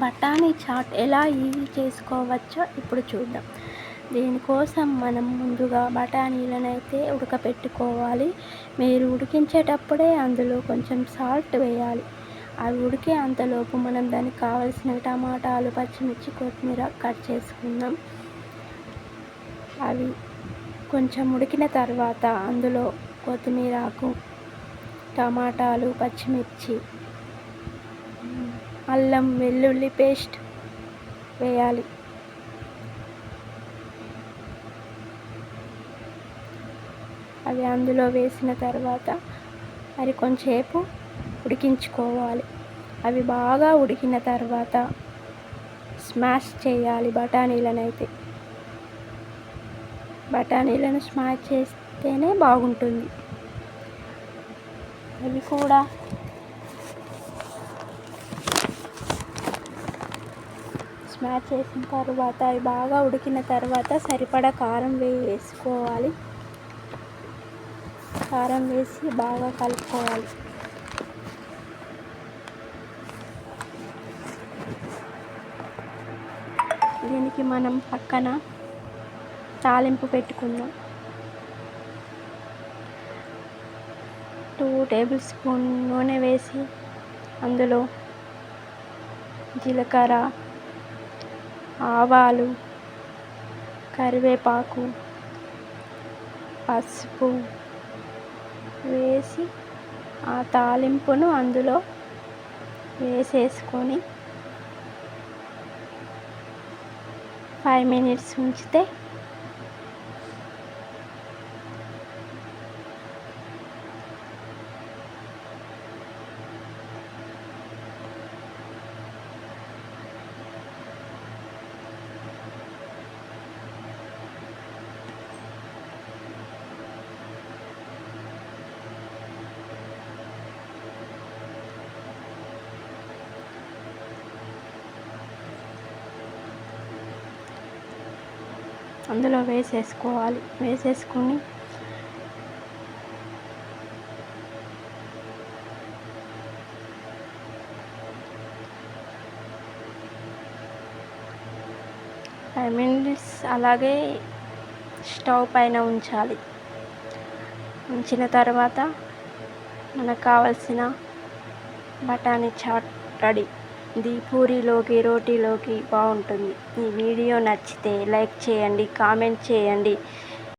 బఠానీ చాట్ ఎలా ఈజీ చేసుకోవచ్చో ఇప్పుడు చూద్దాం. దీనికోసం మనం ముందుగా బఠానీలను అయితే ఉడకపెట్టుకోవాలి. మీరు ఉడికించేటప్పుడే అందులో కొంచెం సాల్ట్ వేయాలి. అవి ఉడికే అంతలోపు మనం దానికి కావలసిన టమాటాలు, పచ్చిమిర్చి, కొత్తిమీర కట్ చేసుకుందాం. అవి కొంచెం ఉడికిన తర్వాత అందులో కొత్తిమీర ఆకు, టమాటాలు, పచ్చిమిర్చి, అల్లం వెల్లుల్లి పేస్ట్ వేయాలి. అవి అందులో వేసిన తర్వాత మరి కొంచెంసేపు ఉడికించుకోవాలి. అవి బాగా ఉడికిన తర్వాత స్మాష్ చేయాలి బఠానీలను స్మాష్ చేస్తేనే బాగుంటుంది. అవి కూడా స్మాష్ చేసిన తర్వాత అవి బాగా ఉడికిన తర్వాత సరిపడా కారం వేసుకోవాలి. కారం వేసి బాగా కలుపుకోవాలి. దీనికి మనం పక్కన తాలింపు పెట్టుకుందాం. 2 టేబుల్ స్పూన్ నూనె వేసి అందులో జీలకర్ర, ఆవాలు, కరివేపాకు, పసుపు వేసి ఆ తాలింపును అందులో వేసేసుకొని 5 మినిట్స్ ఉంచితే అందులో వేసేసుకోవాలి. వేసేసుకొని ఫైవ్ మినిట్స్ అలాగే స్టవ్ పైన ఉంచాలి. ఉంచిన తర్వాత మనకు కావలసిన బఠానీ చాట్ రెడీ. ఇది పూరీలోకి, రోటీలోకి బాగుంటుంది. ఈ వీడియో నచ్చితే లైక్ చేయండి, కామెంట్ చేయండి.